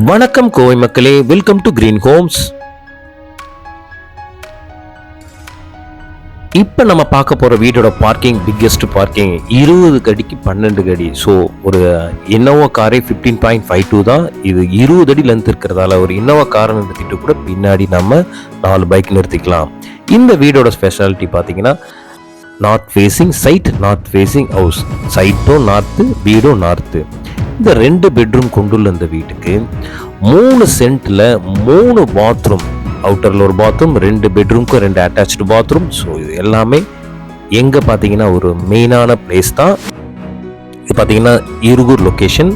வணக்கம் கோவை மக்களே, welcome to green Holmes. இப்போ நம்ம பார்க்க போகிற வீடோட பார்க்கிங் பிக்கெஸ்ட் பார்க்கிங் 20 அடிக்கு 12 அடி. ஸோ ஒரு இன்னோவா காரே 15.52 தான். இது 20 அடி லென்த் இருக்கிறதால ஒரு இன்னோவா காரை நிறுத்திட்டு கூட பின்னாடி நம்ம 4 பைக் நிறுத்திக்கலாம். இந்த வீடோட ஸ்பெஷாலிட்டி பார்த்தீங்கன்னா north facing side, north facing house. சைட்டும் நார்த்து, வீடும் நார்த்து. இந்த 2 பெட்ரூம் கொண்டுள்ள இந்த வீட்டுக்கு 3 சென்ட்ல 3 பாத்ரூம், அவுட்டரில் ஒரு பாத்ரூம், 2 பெட்ரூம்க்கு 2 அட்டாச்சு பாத்ரூம். ஸோ இது எல்லாமே எங்கே பார்த்தீங்கன்னா ஒரு மெயினான பிளேஸ் தான். இது பார்த்தீங்கன்னா இருகூர் லொக்கேஷன்.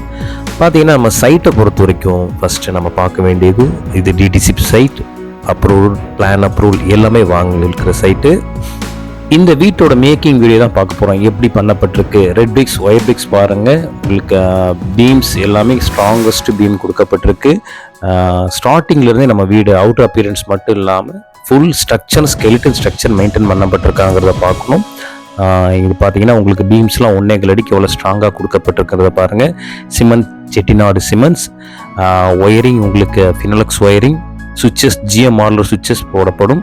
பார்த்தீங்கன்னா நம்ம சைட்டை பொறுத்த வரைக்கும் ஃபஸ்ட்டு நம்ம பார்க்க வேண்டியது இது DTC site, approval, plan approval எல்லாமே வாங்க இருக்கிற சைட்டு. இந்த வீட்டோட மேக்கிங் வீடியோ தான் பார்க்க போகிறோம். எப்படி பண்ணப்பட்டிருக்கு, ரெட் பிரிக்ஸ், ஒயர் பிரிக்ஸ் பாருங்கள். உங்களுக்கு பீம்ஸ் எல்லாமே ஸ்ட்ராங்கஸ்ட் பீம் கொடுக்கப்பட்டிருக்கு. ஸ்டார்டிங்லேருந்தே நம்ம வீடு அவுட்டர் அப்பியரன்ஸ் மட்டும் இல்லாமல் full structure, skeleton structure maintain பண்ணப்பட்டிருக்காங்கிறத பார்க்கணும். இது பார்த்தீங்கன்னா உங்களுக்கு பீம்ஸ்லாம் 1.5 அடிக்கு எவ்வளோ ஸ்ட்ராங்காக கொடுக்கப்பட்டிருக்கிறத பாருங்கள். Cement, Chettinad cements. ஒயரிங் உங்களுக்கு ஃபினோலெக்ஸ் ஒயரிங், சுவிட்சஸ் ஜிஎம் மாடலர் சுவிட்சஸ் போடப்படும்.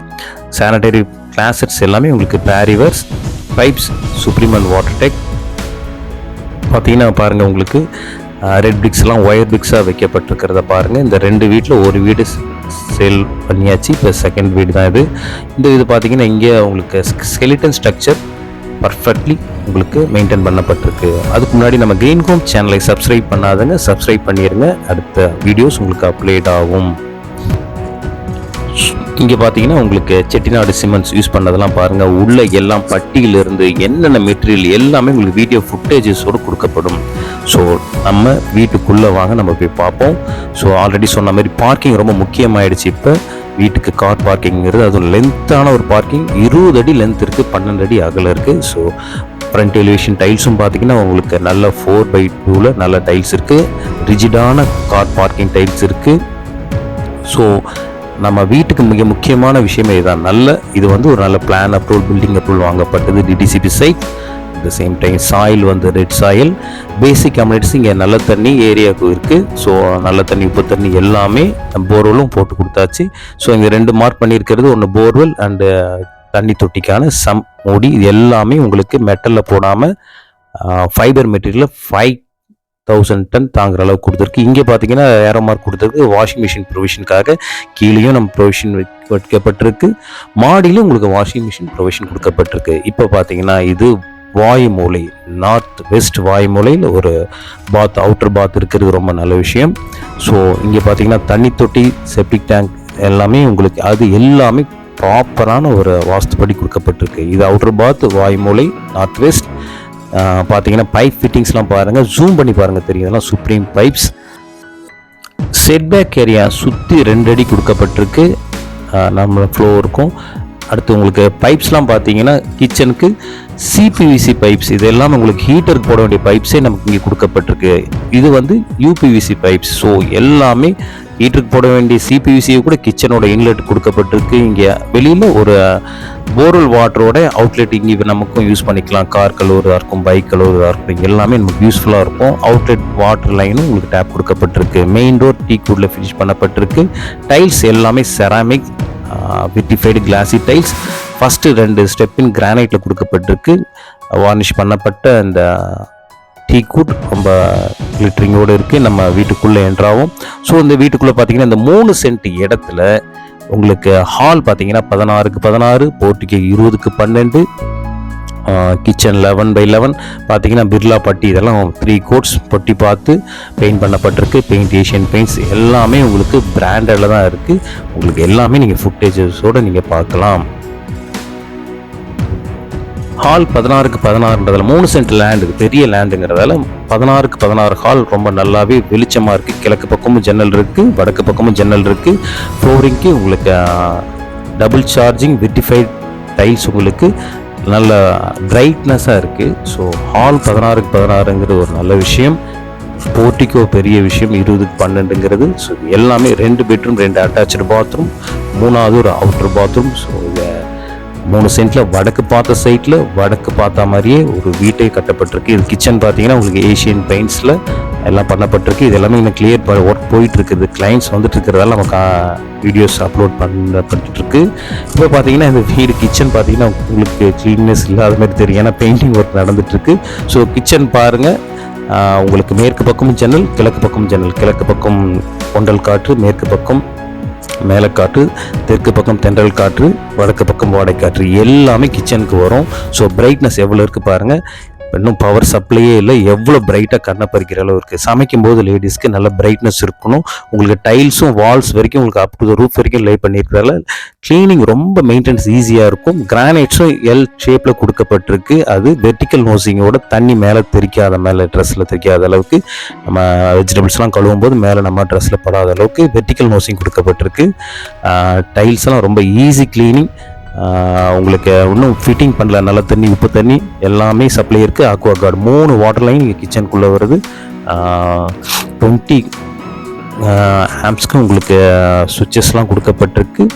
சானிடரி கிளாசட்ஸ் எல்லாமே உங்களுக்கு பேரிவர்ஸ், பைப்ஸ் சுப்ரீமன் வாட்டர் டெக். பார்த்தீங்கன்னா பாருங்கள் உங்களுக்கு ரெட் பிரிக்ஸ்லாம் ஒயர் பிரிக்ஸாக வைக்கப்பட்டிருக்கிறத பாருங்கள். இந்த 2 வீட்டில் ஒரு வீடு சேல் பண்ணியாச்சு. இப்போ செகண்ட் வீடு தான் இது. இந்த இது பார்த்தீங்கன்னா இங்கே உங்களுக்கு ஸ்கெலிட்டன் ஸ்ட்ரக்சர் பர்ஃபெக்ட்லி உங்களுக்கு மெயின்டைன் பண்ணப்பட்டிருக்கு. அதுக்கு முன்னாடி நம்ம கிரீன் ஹோம் சேனலை சப்ஸ்கிரைப் பண்ணாதங்க, சப்ஸ்கிரைப் பண்ணிடுங்க. அடுத்த வீடியோஸ் உங்களுக்கு அப்லோட் ஆகும். இங்கே பார்த்தீங்கன்னா உங்களுக்கு செட்டிநாடு சிமெண்ட்ஸ் யூஸ் பண்ணதெல்லாம் பாருங்கள். உள்ள எல்லாம் பட்டியிலிருந்து என்னென்ன மெட்டீரியல் எல்லாமே உங்களுக்கு வீடியோ ஃபுட்டேஜஸோடு கொடுக்கப்படும். ஸோ நம்ம வீட்டுக்குள்ளே வாங்க, நம்ம போய் பார்ப்போம். ஸோ ஆல்ரெடி சொன்ன மாதிரி பார்க்கிங் ரொம்ப முக்கியமாயிடுச்சு. இப்போ வீட்டுக்கு கார் பார்க்கிங்கிறது அதுவும் லென்த்தான ஒரு பார்க்கிங். 20 அடி லென்த் இருக்குது, 12 அடி அகலம் இருக்குது. ஸோ ஃப்ரண்ட் எலிவேஷன் டைல்ஸும் பார்த்தீங்கன்னா உங்களுக்கு நல்ல 4x2 நல்ல டைல்ஸ் இருக்குது. ரிஜிடான கார் பார்க்கிங் டைல்ஸ் இருக்குது. ஸோ நம்ம வீட்டுக்கு மிக முக்கியமான விஷயமே இதுதான். இது வந்து ஒரு நல்ல பிளான் அப்ரூவல், பில்டிங் அப்ரூவல் வாங்கப்பட்டது DTCP side. At the same time soil வந்து ரெட் சாயில். பேசிக் கம்யூனிட்டிஸ் இங்கே நல்ல தண்ணி ஏரியாவுக்கு இருக்குது. ஸோ நல்ல தண்ணி, உப்பு தண்ணி எல்லாமே போர்வெல்லும் போட்டு கொடுத்தாச்சு. ஸோ இங்கே 2 மார்க் பண்ணியிருக்கிறது, ஒன்று போர்வெல் அண்டு தண்ணி தொட்டிக்கான சம் மூடி. இது எல்லாமே உங்களுக்கு மெட்டலில் போடாமல் ஃபைபர் மெட்டீரியலில் 5000 டன் தாங்குற அளவுக்கு கொடுத்துருக்கு. இங்கே பார்த்தீங்கன்னா ஏரோ மார்க் கொடுத்துருக்கு வாஷிங் மிஷின் ப்ரொவிஷனுக்காக. கீழேயும் நம்ம ப்ரொவிஷன் வைக்கப்பட்டிருக்கு. மாடியிலும் உங்களுக்கு வாஷிங் மிஷின் ப்ரொவிஷன் கொடுக்கப்பட்டிருக்கு. இப்போ பார்த்தீங்கன்னா இது வாயு மூலை, நார்த் வெஸ்ட் வாயு மூலையில் ஒரு பாத், அவுட்டர் பாத் இருக்கிறது ரொம்ப நல்ல விஷயம். ஸோ இங்கே பார்த்தீங்கன்னா தண்ணி தொட்டி, செப்டிக் டேங்க் எல்லாமே உங்களுக்கு அது எல்லாமே ப்ராப்பரான ஒரு வாஸ்துப்படி கொடுக்கப்பட்டிருக்கு. இது அவுட்டர் பாத், வாயு மூலை, நார்த் வெஸ்ட். பார்த்தீங்கன்னா பைப் ஃபிட்டிங்ஸ்லாம் பாருங்கள், ஜூம் பண்ணி பாருங்கள் தெரியும். இதெல்லாம் சுப்ரீம் பைப்ஸ். செட்பேக் ஏரியா சுற்றி 2 அடி கொடுக்கப்பட்டிருக்கு நம்ம ஃப்ளோருக்கும். அடுத்து உங்களுக்கு பைப்ஸ்லாம் பார்த்தீங்கன்னா கிச்சனுக்கு சிபிவிசி பைப்ஸ். இது எல்லாம் உங்களுக்கு ஹீட்டருக்கு போட வேண்டிய பைப்ஸே நமக்கு இங்கே கொடுக்கப்பட்டிருக்கு. இது வந்து யூபிவிசி பைப்ஸ். ஸோ எல்லாமே ஹீட்டருக்கு போட வேண்டிய சிபிவிசியை கூட கிச்சனோட இன்லெட் கொடுக்கப்பட்டிருக்கு. இங்கே வெளியில் ஒரு போர்வெல் வாட்டரோட அவுட்லெட் இங்கே நமக்கும் யூஸ் பண்ணிக்கலாம். கார் கழுவுறதா இருக்கும், பைக் கழுவுறதா இருக்கும், எல்லாமே நமக்கு யூஸ்ஃபுல்லாக இருக்கும். அவுட்லெட் வாட்டர் லைனும் உங்களுக்கு டேப் கொடுக்கப்பட்டிருக்கு. மெயின் டோர் டீ குட்டில் ஃபினிஷ் பண்ணப்பட்டிருக்கு. டைல்ஸ் எல்லாமே செராமிக் விட்டிஃபைடு கிளாசி டைல்ஸ். ஃபஸ்ட்டு 2 ஸ்டெப்பின் கிரானைட்டில் கொடுக்கப்பட்டிருக்கு. வார்னிஷ் பண்ணப்பட்ட இந்த டீ கூட் ரொம்ப கிளிட்டரிங்கோடு இருக்குது. நம்ம வீட்டுக்குள்ளே என்ட்ராகும். ஸோ இந்த வீட்டுக்குள்ளே பார்த்தீங்கன்னா இந்த 3 சென்ட் இடத்துல உங்களுக்கு ஹால் பார்த்தீங்கன்னா 16x16, போர்ட்டிக்கு 20x12, கிச்சன் 11x11. பார்த்தீங்கன்னா பிர்லா பட்டி, இதெல்லாம் 3 கோட்ஸ் பொட்டி பார்த்து பெயிண்ட் பண்ணப்பட்டிருக்கு. பெயிண்ட் ஏஷியன் பெயிண்ட்ஸ் எல்லாமே உங்களுக்கு பிராண்டடில் தான் இருக்குது. உங்களுக்கு எல்லாமே நீங்கள் ஃபுட்டேஜஸோடு நீங்கள் பார்க்கலாம். ஹால் 16x16ன்றதால 3 சென்ட் லேண்டு, பெரிய லேண்டுங்கிறதால 16x16 ஹால் ரொம்ப நல்லாவே வெளிச்சமாக இருக்குது. கிழக்கு பக்கமும் ஜன்னல் இருக்குது, வடக்கு பக்கமும் ஜன்னல் இருக்குது. ஃப்ளோரிங்க்கு உங்களுக்கு டபுள் சார்ஜிங் விட்டிஃபைட் டைல்ஸ் உங்களுக்கு நல்ல பிரைட்னஸாக இருக்குது. ஸோ ஹால் 16x16ங்கிறது ஒரு நல்ல விஷயம். போர்ட்டிக்கோ பெரிய விஷயம் 20x12ங்கிறது. ஸோ எல்லாமே 2 பெட்ரூம், 2 அட்டாச்சு பாத்ரூம், 3வது ஒரு அவுட்டர் பாத்ரூம். ஸோ 3 சென்ட்ல வடக்கு பார்த்த சைட்ல வடக்கு பார்த்த மாதிரியே ஒரு வீட்டை கட்டப்பட்டிருக்கு. இது கிச்சன் பார்த்தீங்கன்னா உங்களுக்கு ஏஷியன் பெயிண்ட்ஸில் எல்லாம் பண்ணப்பட்டிருக்கு. இது எல்லாமே இன்னும் கிளியர் ஒர்க் போயிட்டு இருக்குது. கிளைண்ட்ஸ் வந்துட்டு இருக்கிறதால நமக்கு வீடியோஸ் அப்லோட் பண்ணப்பட்டுருக்கு. இப்போ பார்த்தீங்கன்னா இந்த வீடு கிச்சன் பார்த்தீங்கன்னா உங்களுக்கு க்ளீன்னஸ் இல்லாத மாதிரி தெரியும், ஏன்னா பெயிண்டிங் ஒர்க் நடந்துட்டுருக்கு. ஸோ கிச்சன் பாருங்கள், உங்களுக்கு மேற்கு பக்கமும் ஜன்னல், கிழக்கு பக்கமும் ஜன்னல். கிழக்கு பக்கம் கொண்டல் காற்று, மேற்கு பக்கம் மேலக்காற்று, தெற்கு பக்கம் தென்றல் காற்று, வடக்கு பக்கம் வாடைக்காற்று எல்லாமே கிச்சனுக்கு வரும். ஸோ பிரைட்னஸ் எவ்வளோ இருக்குது பாருங்கள். இன்னும் பவர் சப்ளையே இல்லை, எவ்வளோ பிரைட்டாக கண்ணை பறிக்கிற அளவு இருக்குது. சமைக்கும் போது லேடிஸ்க்கு நல்ல பிரைட்னஸ் இருக்கணும். உங்களுக்கு டைல்ஸும் வால்ஸ் வரைக்கும் உங்களுக்கு அப் டு த ரூஃப் வரைக்கும் லே பண்ணியிருக்கிறதால க்ளீனிங் ரொம்ப மெயின்டெனன்ஸ் ஈஸியாக இருக்கும். கிரானைட்ஸும் எல் ஷேப்பில் கொடுக்கப்பட்டிருக்கு. அது வெர்டிக்கல் நோசிங்கோட தண்ணி மேலே தெரிக்காத, மேலே ட்ரெஸ்ஸில் தெரிக்காத அளவுக்கு, நம்ம வெஜிடபிள்ஸ்லாம் கழுவும் போது மேலே நம்ம ட்ரெஸ்ஸில் படாத அளவுக்கு வெர்டிக்கல் நோசிங் கொடுக்கப்பட்டிருக்கு. டைல்ஸ்லாம் ரொம்ப ஈஸி க்ளீனிங். உங்களுக்கு இன்னும் ஃபிட்டிங் பண்ணல, நல்ல தண்ணி, உப்பு தண்ணி எல்லாமே சப்ளை இருக்குது. அக்வா கார்டு 3 வாட்டர் லைன் இங்கே கிச்சனுக்குள்ளே வருது. 20 ஆம்ப்ஸ்க்கு உங்களுக்கு சுவிட்சஸ்லாம் கொடுக்கப்பட்டிருக்கு.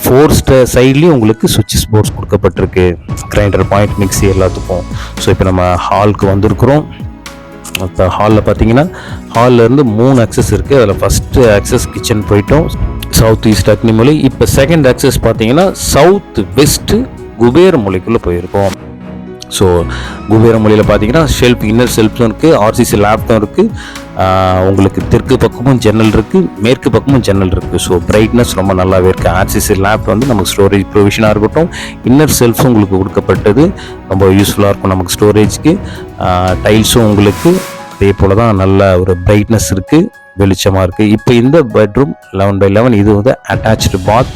4 சைட்லேயும் உங்களுக்கு சுவிட்சஸ் போர்ட்ஸ் கொடுக்கப்பட்டிருக்கு, கிரைண்டர், பாயிண்ட், மிக்ஸி எல்லாத்துக்கும். ஸோ இப்போ நம்ம ஹாலுக்கு வந்திருக்கிறோம். இப்போ ஹாலில் பார்த்தீங்கன்னா ஹாலிலேருந்து 3 ஆக்சஸ் இருக்குது. அதில் ஃபஸ்ட்டு ஆக்சஸ் கிச்சன் போயிட்டோம், சவுத் ஈஸ்ட் அக்னி மூலை. இப்போ செகண்ட் ஆக்சஸ் பார்த்தீங்கன்னா சவுத் வெஸ்ட்டு குபேர மூலைக்குள்ளே போயிருக்கோம். ஸோ குபேர மூலையில் பார்த்தீங்கன்னா ஷெல்ஃப், இன்னர் ஷெல்ஃப்ஸும் இருக்குது, ஆர்சிசி லேப்டும் இருக்குது. உங்களுக்கு தெற்கு பக்கமும் ஜன்னல் இருக்குது, மேற்கு பக்கமும் ஜன்னல் இருக்குது. ஸோ பிரைட்னஸ் ரொம்ப நல்லாவே இருக்குது. ஆர்சிசி லேப் வந்து நமக்கு ஸ்டோரேஜ் ப்ரொவிஷனாக இருக்கட்டும், இன்னர் ஷெல்ஃபும் உங்களுக்கு கொடுக்கப்பட்டது, ரொம்ப யூஸ்ஃபுல்லாக இருக்கும் நமக்கு ஸ்டோரேஜ்க்கு. டைல்ஸும் உங்களுக்கு அதே போல் தான் நல்ல ஒரு பிரைட்னஸ் இருக்குது, வெளிச்சமாக இருக்குது. இப்போ இந்த பெட்ரூம் 11x11, இது வந்து அட்டாச்சு பாத்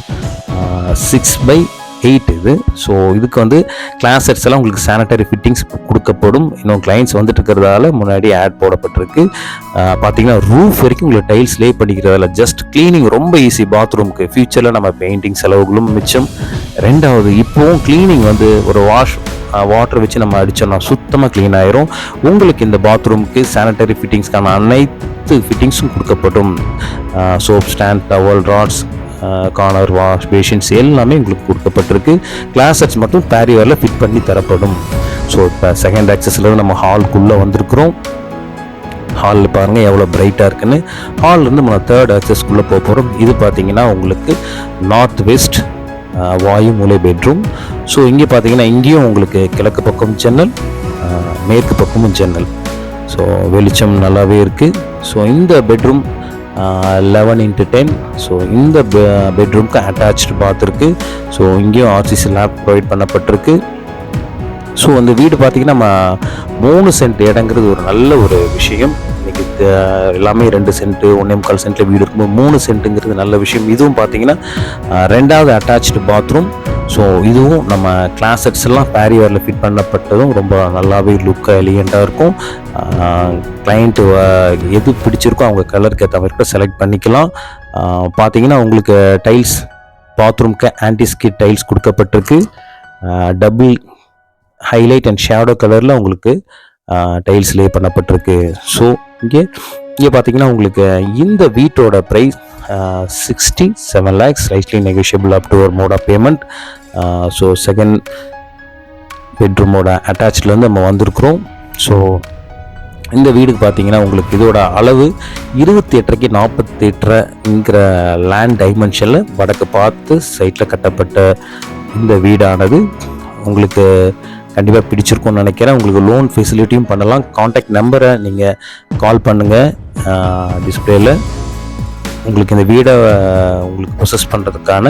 6x8 இது. ஸோ இதுக்கு வந்து கிளாஸ் செட்ஸ் எல்லாம் உங்களுக்கு சானிட்டரி ஃபிட்டிங்ஸ் கொடுக்கப்படும். இன்னும் கிளைண்ட்ஸ் வந்துட்டு இருக்கிறதால முன்னாடி ஆட் போடப்பட்டிருக்கு. பார்த்தீங்கன்னா ரூஃப் வரைக்கும் உங்களுக்கு டைல்ஸ் லே பண்ணிக்கிறதால ஜஸ்ட் கிளீனிங் ரொம்ப ஈஸி. பாத்ரூமுக்கு ஃபியூச்சரில் நம்ம பெயிண்டிங் செலவுகளும் மிச்சம். ரெண்டாவது, இப்போவும் கிளீனிங் வந்து ஒரு வாட்டர் வச்சு நம்ம அடித்தோம்னா சுத்தமாக க்ளீன் ஆயிரும். உங்களுக்கு இந்த பாத்ரூமுக்கு சானிட்டரி ஃபிட்டிங்ஸ்க்கான அனைத்து ஃபிட்டிங்ஸும் கொடுக்கப்படும். Soap stand, towel, rods, corner, wash basins எல்லாமே உங்களுக்கு கொடுக்கப்பட்டிருக்கு. கிளாஸ் செட்ஸ் மட்டும் பேரியரில் ஃபிட் பண்ணி தரப்படும். ஸோ இப்போ செகண்ட் ஆக்சஸ்லேருந்து நம்ம ஹால்குள்ளே வந்திருக்கிறோம். ஹாலில் பாருங்கள் எவ்வளோ பிரைட்டாக இருக்குன்னு. ஹால்லேருந்து நம்ம தேர்ட் ஆக்சஸ்க்குள்ளே போக போகிறோம். இது பார்த்தீங்கன்னா உங்களுக்கு நார்த் வெஸ்ட் வாயு மூலை பெட்ரூம். ஸோ இங்கே பார்த்தீங்கன்னா இங்கேயும் உங்களுக்கு கிழக்கு பக்கம் ஜன்னல், மேற்கு பக்கமும் ஜன்னல். ஸோ வெளிச்சம் நல்லாவே இருக்குது. ஸோ இந்த பெட்ரூம் 11x10. ஸோ இந்த பெட்ரூம்க்கு அட்டாச்சு பாத் இருக்குது. ஸோ இங்கேயும் ஆர்சிசி லேப் ப்ரொவைட் பண்ணப்பட்டிருக்கு. ஸோ அந்த வீடு பார்த்திங்கன்னா நம்ம 3 சென்ட் இடங்கிறது ஒரு நல்ல ஒரு விஷயம். இன்றைக்கி எல்லாமே 2 சென்ட் 1.25 சென்ட்டில் வீடு இருக்கும்போது 3 சென்ட்டுங்கிறது நல்ல விஷயம். இதுவும் பார்த்திங்கன்னா 2வது அட்டாச்சு பாத்ரூம். ஸோ இதுவும் நம்ம கிளாஸ் செட்ஸ் எல்லாம் பேரியரில் ஃபிட் பண்ணப்பட்டதும் ரொம்ப நல்லாவே லுக்காக எலிகண்ட்டாக இருக்கும். கிளைண்ட்டு எது பிடிச்சிருக்கோ அவங்க கலருக்கு ஏற்ற மாதிரி செலக்ட் பண்ணிக்கலாம். பார்த்திங்கன்னா உங்களுக்கு டைல்ஸ் பாத்ரூம்க்கு ஆன்டிஸ்கிட் டைல்ஸ் கொடுக்கப்பட்டிருக்கு. டபுள் ஹைலைட் அண்ட் ஷேடோ கலரில் உங்களுக்கு டைல்ஸ் லே பண்ணப்பட்டிருக்கு. ஸோ இங்கே பார்த்தீங்கன்னா உங்களுக்கு இந்த வீட்டோட price 67 lakhs, slightly negotiable up to our mode of payment. So second பெட்ரூமோட அட்டாச்லேருந்து நம்ம வந்திருக்கிறோம். ஸோ இந்த வீடுக்கு பார்த்தீங்கன்னா உங்களுக்கு இதோட அளவு 28x 48ங்கிற லேண்ட் டைமென்ஷனில் வடக்கு பார்த்து சைட்டில் கட்டப்பட்ட இந்த வீடானது உங்களுக்கு கண்டிப்பாக பிடிச்சிருக்கும்னு நினைக்கிறேன். உங்களுக்கு லோன் ஃபெசிலிட்டியும் பண்ணலாம். காண்டாக்ட் நம்பரை நீங்கள் கால் பண்ணுங்கள் டிஸ்பிளேயில். உங்களுக்கு இந்த வீடை உங்களுக்கு ப்ரொசஸ் பண்ணுறதுக்கான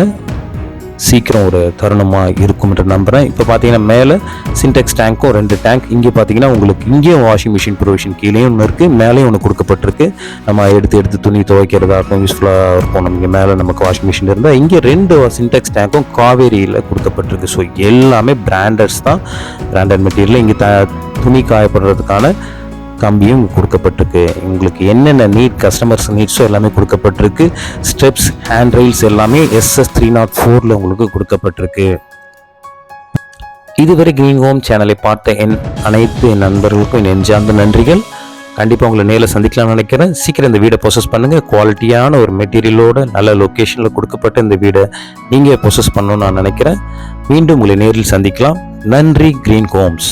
சீக்கிரம் ஒரு தருணமாக இருக்கும்ன்ற நம்புகிறேன். இப்போ பார்த்தீங்கன்னா மேலே சின்டெக்ஸ் டேங்க்கும் 2 டேங்க். இங்கே பார்த்தீங்கன்னா உங்களுக்கு இங்கேயும் வாஷிங் மிஷின் ப்ரொவிஷன் கீழேயும் ஒன்று இருக்குது, மேலேயும் ஒன்று கொடுக்கப்பட்டிருக்கு. நம்ம எடுத்து துணி துவைக்கிறதா இருக்கும், யூஸ்ஃபுல்லாக இருக்கும். நமக்கு மேலே நமக்கு வாஷிங் மிஷின் இருந்தால் இங்கே 2 சின்டெக்ஸ் டேங்க்கும் காவேரியில் கொடுக்கப்பட்டிருக்கு. ஸோ எல்லாமே பிராண்டட்ஸ் தான், பிராண்டட் மெட்டீரியல். இங்கே துணி காயப்படுறதுக்கான கம்பியும் கொடுக்கப்பட்டிருக்கு. உங்களுக்கு என்னென்ன நீட் கஸ்டமர்ஸ் நீட்ஸோ எல்லாமே கொடுக்கப்பட்டிருக்கு. ஸ்டெப்ஸ், ஹேண்ட் ரெயில்ஸ் எல்லாமே SS 304 உங்களுக்கு கொடுக்கப்பட்டிருக்கு. இதுவரை கிரீன் ஹோம் சேனலை பார்த்த அனைத்து நண்பர்களுக்கும் என் நெஞ்சார்ந்த நன்றிகள். கண்டிப்பாக உங்களை நேரில் சந்திக்கலாம்னு நினைக்கிறேன். சீக்கிரம் இந்த வீடை ப்ரொசஸ் பண்ணுங்கள். குவாலிட்டியான ஒரு மெட்டீரியலோட நல்ல லொக்கேஷனில் கொடுக்கப்பட்ட இந்த வீடை நீங்கள் ப்ரொசஸ் பண்ணணும்னு நான் நினைக்கிறேன். மீண்டும் உங்களை நேரில் சந்திக்கலாம். நன்றி. Green Holmes.